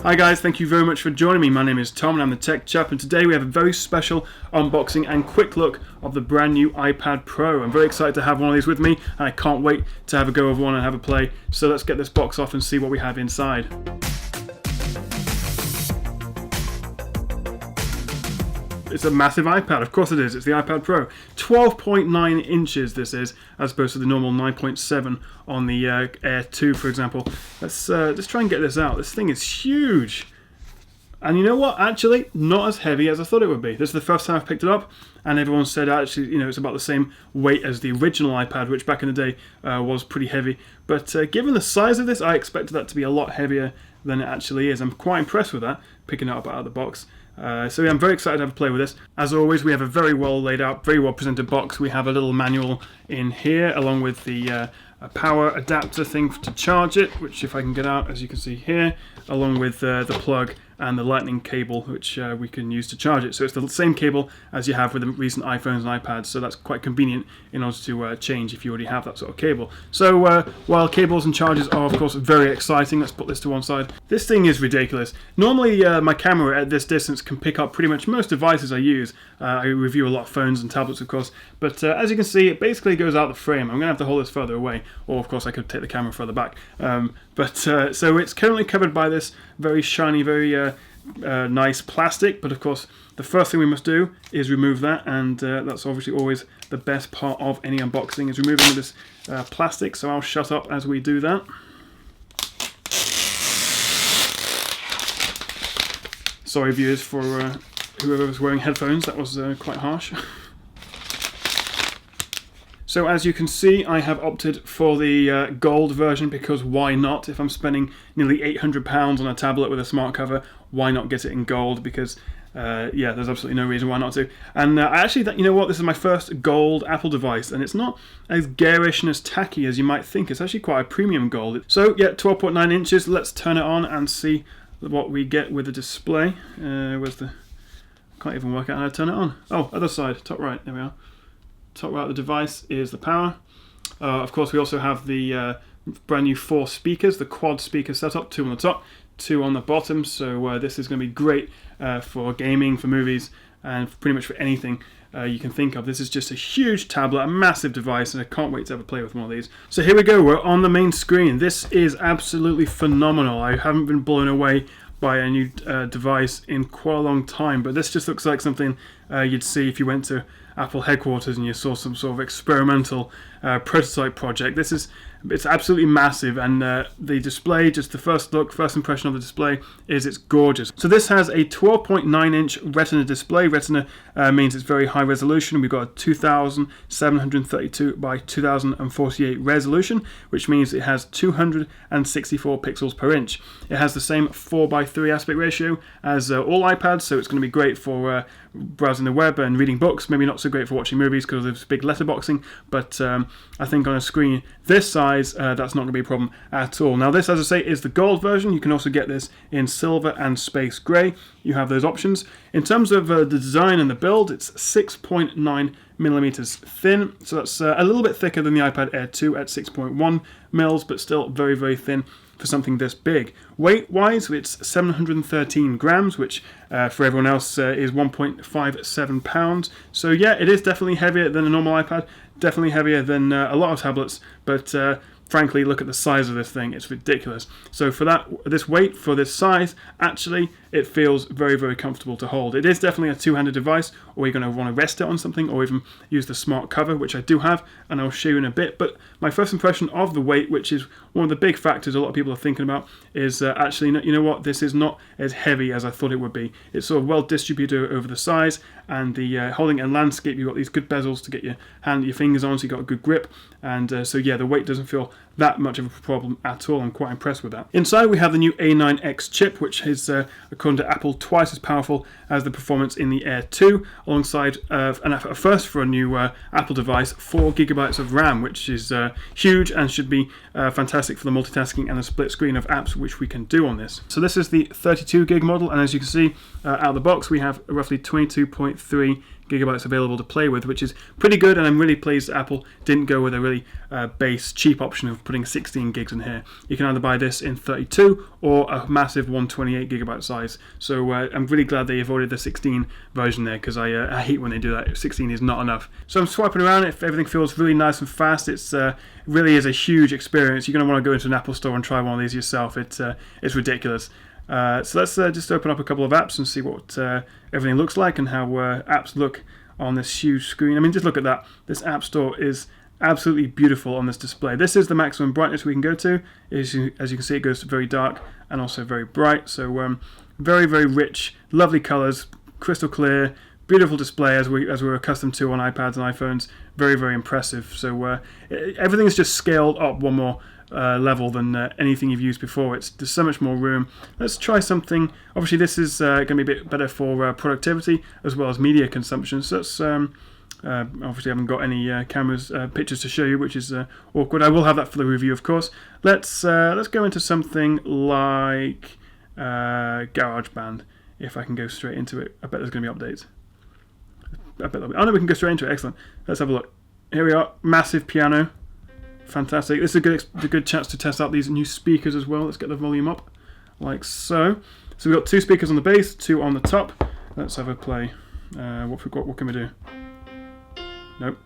Hi guys, thank you very much for joining me. My name is Tom and I'm the Tech Chap, and today we have a very special unboxing and quick look of the brand new iPad Pro. I'm very excited to have one of these with me and I can't wait to have a go of one and have a play. So let's get this box off and see what we have inside. It's a massive iPad, of course it is. It's the iPad Pro. 12.9 inches this is, as opposed to the normal 9.7 on the Air 2, for example. Let's try and get this out. This thing is huge. And you know what? Actually, not as heavy as I thought it would be. This is the first time I've picked it up, and everyone said actually, you know, it's about the same weight as the original iPad, which back in the day was pretty heavy. But given the size of this, I expected that to be a lot heavier than it actually is. I'm quite impressed with that, picking it up out of the box. So yeah, I'm very excited to have a play with this. As always, we have a very well laid out, very well presented box. We have a little manual in here, along with the power adapter thing to charge it, which if I can get out, as you can see here, along with the plug and the lightning cable, which we can use to charge it. So it's the same cable as you have with the recent iPhones and iPads, so that's quite convenient in order to change if you already have that sort of cable. So while cables and chargers are of course very exciting, let's put this to one side. This thing is ridiculous. Normally my camera at this distance can pick up pretty much most devices I use. I review a lot of phones and tablets of course, but as you can see it basically goes out the frame. I'm going to have to hold this further away, or of course I could take the camera further back. So it's currently covered by this very shiny, very nice plastic, but of course the first thing we must do is remove that, and that's obviously always the best part of any unboxing, is removing this plastic, so I'll shut up as we do that. Sorry viewers for whoever was wearing headphones, that was quite harsh. So as you can see, I have opted for the gold version because why not? If I'm spending nearly £800 on a tablet with a smart cover, why not get it in gold? Because yeah, there's absolutely no reason why not to. And I actually, you know what, this is my first gold Apple device, and it's not as garish and as tacky as you might think. It's actually quite a premium gold. So yeah, 12.9 inches. Let's turn it on and see what we get with the display. Where's the? Can't even work out how to turn it on. Oh, other side, top right. There we are. Top right of the device is the power. Of course, we also have the brand new 4 speakers, the quad speaker setup, 2 on the top, 2 on the bottom. So this is going to be great for gaming, for movies, and pretty much for anything you can think of. This is just a huge tablet, a massive device, and I can't wait to have a play with one of these. So here we go, we're on the main screen. This is absolutely phenomenal. I haven't been blown away by a new device in quite a long time, but this just looks like something you'd see if you went to Apple headquarters and you saw some sort of experimental prototype project. It's absolutely massive, and the display, just the first look, first impression of the display is it's gorgeous. So this has a 12.9 inch Retina display. Retina means it's very high resolution. We've got a 2732 by 2048 resolution, which means it has 264 pixels per inch. It has the same 4:3 aspect ratio as all iPads, so it's going to be great for browsing the web and reading books. Maybe not so great for watching movies because of this big letterboxing, but I think on a screen this size, that's not going to be a problem at all. Now this, as I say, is the gold version. You can also get this in silver and space grey. You have those options. In terms of the design and the build, it's 6.9 millimeters thin, so that's a little bit thicker than the iPad Air 2 at 6.1 mils, but still very, very thin for something this big. Weight-wise, it's 713 grams, which for everyone else is 1.57 pounds. So yeah, it is definitely heavier than a normal iPad, definitely heavier than a lot of tablets, but frankly, look at the size of this thing, it's ridiculous. So for this weight, for this size, actually, it feels very, very comfortable to hold. It is definitely a two-handed device, or you're going to want to rest it on something, or even use the smart cover, which I do have, and I'll show you in a bit. But my first impression of the weight, which is one of the big factors a lot of people are thinking about, is actually, you know what, this is not as heavy as I thought it would be. It's sort of well distributed over the size, and the holding in landscape, you've got these good bezels to get your fingers on, so you've got a good grip, and so yeah, the weight doesn't feel that much of a problem at all. I'm quite impressed with that. Inside we have the new A9X chip, which is according to Apple twice as powerful as the performance in the Air 2, alongside a first for a new Apple device, 4 gigabytes of RAM, which is huge and should be fantastic for the multitasking and the split screen of apps which we can do on this. So this is the 32 gig model, and as you can see out of the box we have roughly 22.3 gigabytes available to play with, which is pretty good, and I'm really pleased that Apple didn't go with a really base, cheap option of putting 16 gigs in here. You can either buy this in 32 or a massive 128 gigabyte size. So I'm really glad they avoided the 16 version there, because I hate when they do that. 16 is not enough. So I'm swiping around. If everything feels really nice and fast, it's really is a huge experience. You're going to want to go into an Apple store and try one of these yourself. It's ridiculous. So let's just open up a couple of apps and see what everything looks like and how apps look on this huge screen. I mean, just look at that. This App Store is absolutely beautiful on this display. This is the maximum brightness we can go to. As you can see, it goes to very dark and also very bright. So very, very rich, lovely colors, crystal clear, beautiful display as we're accustomed to on iPads and iPhones. Very, very impressive. So everything's just scaled up one more level than anything you've used before. There's so much more room. Let's try something. Obviously, this is going to be a bit better for productivity as well as media consumption. So let's obviously I haven't got any pictures to show you, which is awkward. I will have that for the review, of course. Let's go into something like Garageband. If I can go straight into it, I bet there's going to be updates. Oh no, we can go straight into it. Excellent. Let's have a look. Here we are. Massive piano. Fantastic. This is a good chance to test out these new speakers as well. Let's get the volume up, like so. So we've got 2 speakers on the bass, 2 on the top. Let's have a play. What can we do? Nope.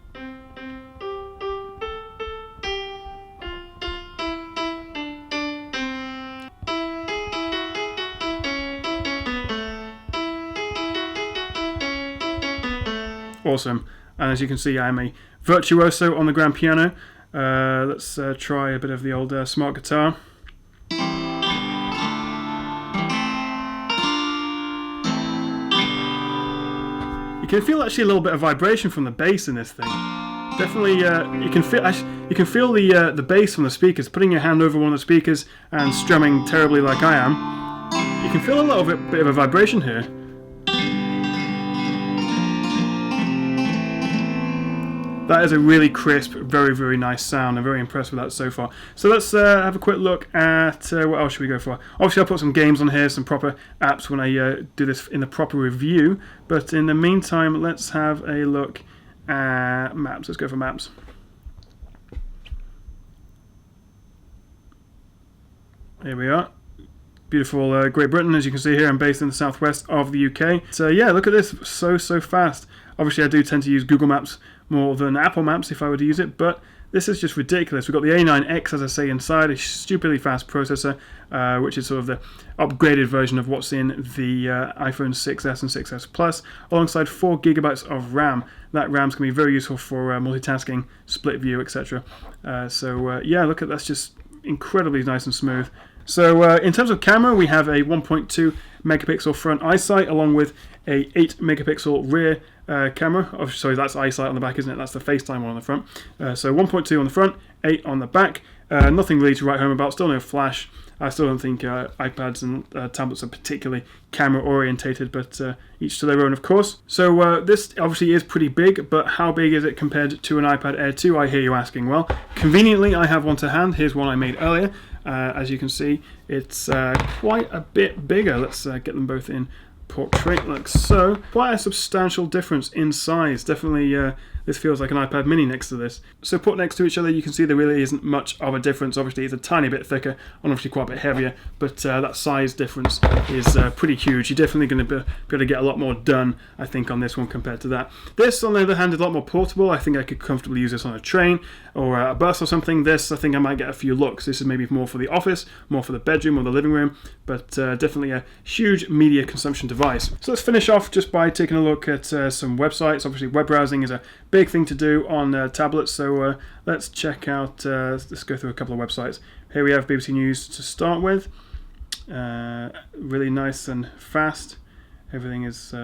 Awesome. And as you can see, I'm a virtuoso on the grand piano. Let's try a bit of the old smart guitar. You can feel actually a little bit of vibration from the bass in this thing. Definitely, you can feel the bass from the speakers. Putting your hand over one of the speakers and strumming terribly like I am, you can feel a little bit of a vibration here. That is a really crisp, very, very nice sound. I'm very impressed with that so far. So let's have a quick look at what else should we go for. Obviously, I'll put some games on here, some proper apps when I do this in the proper review. But in the meantime, let's have a look at maps. Let's go for maps. Here we are. Beautiful Great Britain, as you can see here. I'm based in the southwest of the UK. So yeah, look at this, so fast. Obviously, I do tend to use Google Maps more than Apple Maps if I were to use it, but this is just ridiculous. We've got the A9X, as I say, inside, a stupidly fast processor, which is sort of the upgraded version of what's in the iPhone 6s and 6s Plus, alongside 4 gigabytes of RAM. That RAM's going to be very useful for multitasking, split view, etc. Yeah, look at that's just incredibly nice and smooth. So in terms of camera, we have a 1.2 megapixel front iSight along with a 8 megapixel rear camera. Oh, sorry, that's iSight on the back, isn't it? That's the FaceTime one on the front. So 1.2 on the front, 8 on the back. Nothing really to write home about. Still no flash. I still don't think iPads and tablets are particularly camera orientated, but each to their own, of course. So this obviously is pretty big, but how big is it compared to an iPad Air 2? I hear you asking. Well, conveniently, I have one to hand. Here's one I made earlier. As you can see, it's quite a bit bigger. Let's get them both in portrait, like so. Quite a substantial difference in size. Definitely this feels like an iPad mini next to this. So put next to each other, you can see there really isn't much of a difference. Obviously it's a tiny bit thicker and obviously quite a bit heavier, but that size difference is pretty huge. You're definitely going to be able to get a lot more done, I think, on this one compared to that. This, on the other hand, is a lot more portable. I think I could comfortably use this on a train or a bus or something. This, I think I might get a few looks. This is maybe more for the office, more for the bedroom or the living room, but definitely a huge media consumption device. So let's finish off just by taking a look at some websites. Obviously web browsing is a big thing to do on tablets, so let's check out, let's go through a couple of websites. Here we have BBC News to start with. Really nice and fast. Everything is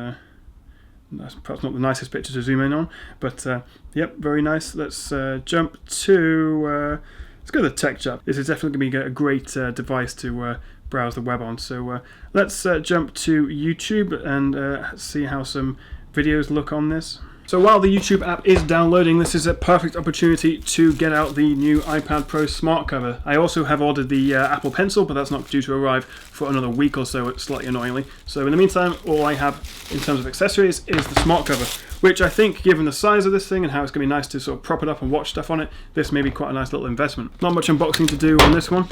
perhaps not the nicest picture to zoom in on, but yep, very nice. Let's jump to, let's go to the Tech Chap. This is definitely going to be a great device to browse the web on. So let's jump to YouTube and see how some videos look on this. So while the YouTube app is downloading, this is a perfect opportunity to get out the new iPad Pro smart cover. I also have ordered the Apple Pencil, but that's not due to arrive for another week or so, slightly annoyingly. So in the meantime, all I have in terms of accessories is the smart cover, which I think, given the size of this thing and how it's going to be nice to sort of prop it up and watch stuff on it, this may be quite a nice little investment. Not much unboxing to do on this one.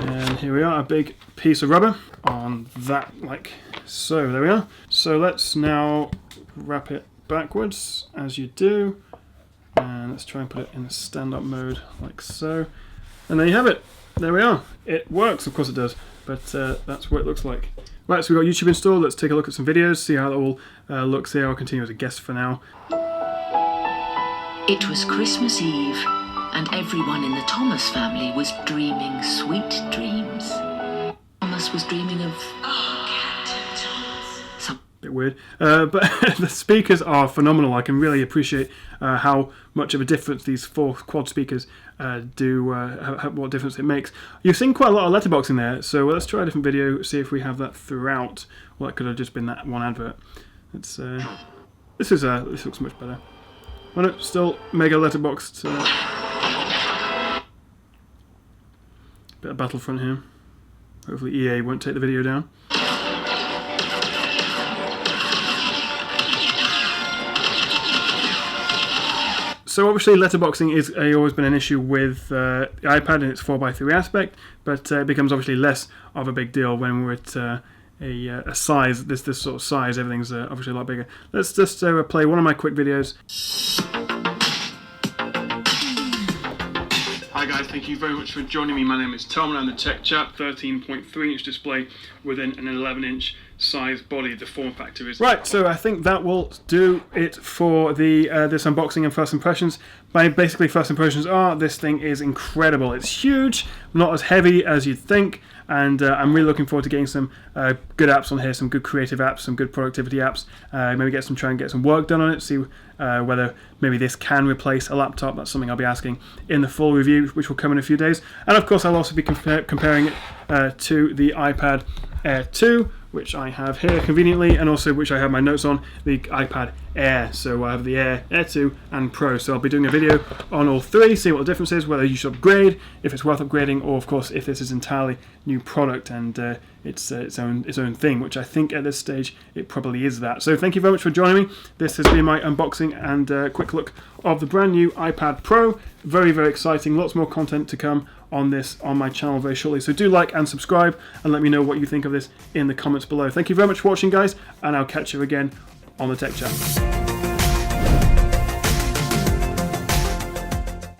And here we are, a big piece of rubber on that, like so. There we are. So let's now wrap it backwards, as you do, and let's try and put it in a stand-up mode like so, and there you have it. There we are. It works, of course it does, but that's what it looks like. Right, so we've got YouTube installed. Let's take a look at some videos, see how that all looks here. I'll continue as a guest for now. It was Christmas Eve, and everyone in the Thomas family was dreaming sweet dreams. Thomas was dreaming of bit weird, but the speakers are phenomenal. I can really appreciate how much of a difference these 4 quad speakers do, what difference it makes. You've seen quite a lot of letterboxing there, so let's try a different video, see if we have that throughout. Well, that could have just been that one advert. It's this looks much better. Oh no, still mega letterboxed. Bit of Battlefront here. Hopefully EA won't take the video down. So obviously letterboxing is always been an issue with the iPad in its 4:3 aspect, but it becomes obviously less of a big deal when we're at a size, this sort of size. Everything's obviously a lot bigger. Let's just play one of my quick videos. Hi guys, thank you very much for joining me. My name is Tom and I'm the Tech Chap. 13.3 inch display within an 11 inch size body. The form factor is right. So I think that will do it for the this unboxing and first impressions. My basically first impressions are this thing is incredible. It's huge, not as heavy as you'd think, and I'm really looking forward to getting some good apps on here, some good creative apps, some good productivity apps. Maybe try and get some work done on it. See whether maybe this can replace a laptop. That's something I'll be asking in the full review, which will come in a few days. And of course, I'll also be comparing it to the iPad Air 2, which I have here conveniently, and also which I have my notes on, the iPad Air. So I have the Air, Air 2 and Pro. So I'll be doing a video on all 3, see what the difference is, whether you should upgrade, if it's worth upgrading, or of course if this is entirely new product and it's own thing, which I think at this stage it probably is that. So thank you very much for joining me. This has been my unboxing and quick look of the brand new iPad Pro. Very, very exciting. Lots more content to come on this on my channel very shortly. So do like and subscribe and let me know what you think of this in the comments below. Thank you very much for watching, guys, and I'll catch you again on the Tech Chat.